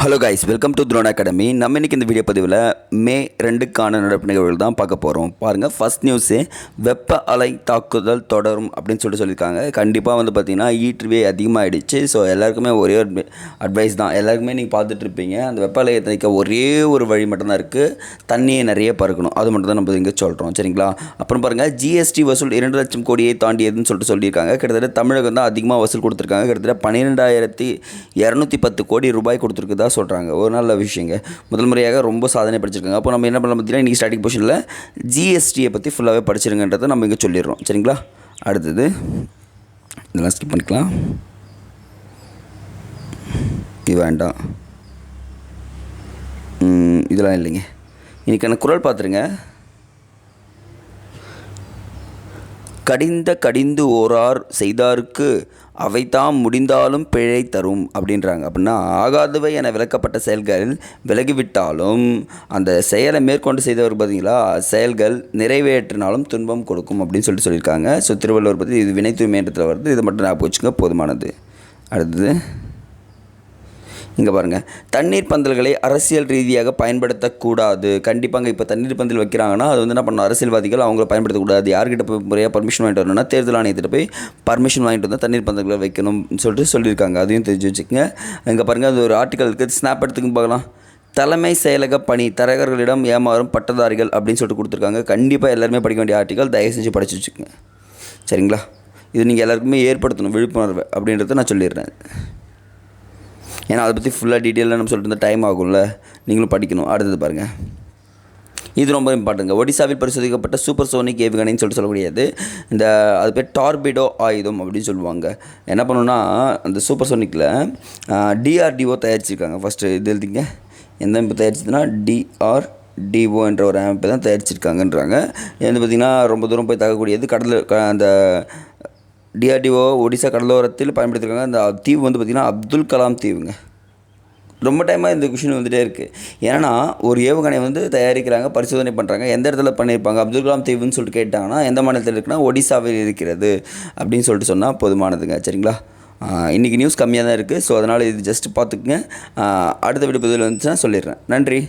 Hello guys, welcome to drone academy. நம்ம இன்றைக்கி இந்த வீடியோ பதிவில் மே 2க்கான நடப்பு நிகழ்வுகள் தான் பார்க்க போகிறோம். பாருங்கள், ஃபஸ்ட் நியூஸு வெப்ப அலை தாக்குதல் தொடரும் அப்படின்னு சொல்லியிருக்காங்க. கண்டிப்பாக பார்த்திங்கன்னா ஈட்டுவே அதிகமாகிடுச்சு. ஸோ எல்லாருக்குமே ஒரே ஒரு அட்வைஸ் தான். எல்லாருக்குமே நீங்கள் பார்த்துட்ருப்பீங்க, அந்த வெப்ப அலையை தணிக்க ஒரே ஒரு வழி மட்டும்தான் இருக்குது, தண்ணியை நிறைய பறக்கணும். அது மட்டும் தான் நம்ம இங்கே சொல்கிறோம், சரிங்களா? அப்புறம் பாருங்கள், ஜிஎஸ்டி வசூல் 2 லட்சம் கோடியை தாண்டியதுன்னு சொல்லியிருக்காங்க. கிட்டத்தட்ட தமிழகம் தான் அதிகமாக வசூல் கொடுத்துருக்காங்க. கிட்டத்தட்ட 12,210 கோடி ரூபாய் கொடுத்துருக்குதா சொல்கிறாங்க. ஒரு நல்ல விஷயங்க, முதல் முறையாக ரொம்ப சாதனை படிச்சிருக்காங்க. அப்போ நம்ம என்ன பண்ணலாம் பார்த்தீங்கன்னா, இன்றைக்கி ஸ்டார்டிங் பொசிஷனில் ஜிஎஸ்டியை பற்றி ஃபுல்லாகவே படிச்சிருங்கன்றதை நம்ம இங்கே சொல்லிடுறோம், சரிங்களா? அடுத்தது இதெல்லாம் ஸ்கிப் பண்ணிக்கலாம், இது வேண்டாம், இதெல்லாம் இல்லைங்க. இன்றைக்கான குரல் பார்த்துருங்க. கடிந்து ஓரார் செய்தாருக்கு அவைதாம் முடிந்தாலும் பிழை தரும் அப்படின்றாங்க. அப்படின்னா ஆகாதவை என விளக்கப்பட்ட செயல்கள் விலகிவிட்டாலும் அந்த செயலை மேற்கொண்டு செய்தவர் பார்த்தீங்களா, செயல்கள் நிறைவேற்றினாலும் துன்பம் கொடுக்கும் அப்படின்னு சொல்லியிருக்காங்க. ஸோ திருவள்ளுவர் பற்றி இது வினை தூய்மைன்றத்தில் வருது. இதை மட்டும் ஞாபகம் வச்சுங்க, போதுமானது. அடுத்தது இங்கே பாருங்கள், தண்ணீர் பந்தல்களை அரசியல் ரீதியாக பயன்படுத்தக்கூடாது. கண்டிப்பாங்க, இப்போ தண்ணீர் பந்தல் வைக்கிறாங்கன்னா அது என்ன பண்ணணும், அரசியல்வாதிகள் அவங்கள பயன்படுத்தக்கூடாது. யார்கிட்ட போய் முறையாக பர்மிஷன் வாங்கிட்டு வரணும்னா தேர்தல் ஆணையத்திட்ட போய் பர்மிஷன் வாங்கிட்டு வந்தால் தண்ணீர் பந்தல்களை வைக்கணும்னு சொல்லியிருக்காங்க. அதையும் தெரிஞ்சு வச்சுக்கோங்க. இங்கே பாருங்கள், அது ஒரு ஆர்டிக்கல் இருக்குது, ஸ்னாப் எடுத்துக்கு பார்க்கலாம். தலைமை செயலக பணி தரகர்களிடம் ஏமாறும் பட்டதாரிகள் அப்படின்னு கொடுத்துருக்காங்க. கண்டிப்பாக எல்லாருமே படிக்க வேண்டிய ஆர்டிக்கல், தயவு செஞ்சு படித்து வச்சுக்கோங்க, சரிங்களா? இது நீங்கள் எல்லாருக்குமே ஏற்படுத்தணும் விழிப்புணர்வு அப்படின்றத நான் சொல்லிடுறேன். ஏன்னா அதை பற்றி ஃபுல்லாக டீட்டெயிலாக நம்ம சொல்லிட்டு இருந்தால் டைம் ஆகும்ல, நீங்களும் படிக்கணும். அடுத்தது பாருங்கள், இது ரொம்ப இம்பார்ட்டங்க. ஒடிசாவில் பரிசோதிக்கப்பட்ட சூப்பர் சோனிக் ஏவுகணைன்னு சொல்லக்கூடியது. இந்த அது பேர் டார்பிடோ ஆயுதம் அப்படின்னு சொல்லுவாங்க. என்ன பண்ணணுன்னா, அந்த சூப்பர் சோனிக்கில் டிஆர்டிஓ தயாரிச்சிருக்காங்க. ஃபஸ்ட்டு இது எழுதிங்க, எந்த அமைப்பு தயாரிச்சதுன்னா டிஆர்டிஓ என்ற ஒரு அமைப்பு தான் தயாரிச்சிருக்காங்கன்றாங்க. இது பார்த்திங்கன்னா ரொம்ப தூரம் போய் தாக்கக்கூடியது. அந்த டிஆர்டிஓ ஒடிசா கடலோரத்தில் பயன்படுத்தியிருக்காங்க. அந்த தீவு பார்த்திங்கன்னா அப்துல் கலாம் தீவுங்க. ரொம்ப டைமாக இந்த கொஷின் வந்துகிட்டே இருக்குது. ஏன்னா ஒரு ஏவுகணை தயாரிக்கிறாங்க, பரிசோதனை பண்ணுறாங்க, எந்த இடத்துல பண்ணியிருப்பாங்க, அப்துல் கலாம் தீவுன்னு சொல்லிட்டு கேட்டாங்கன்னா எந்த மாநிலத்தில் இருக்குன்னா ஒடிசாவில் இருக்கிறது அப்படின்னு சொன்னால் போதுமானதுங்க, சரிங்களா? இன்றைக்கி நியூஸ் கம்மியாக தான் இருக்குது. ஸோ அதனால் இது ஜஸ்ட் பார்த்துக்குங்க. அடுத்த வீடியோ பதில் வந்துச்சுன்னா சொல்லிடுறேன். நன்றி.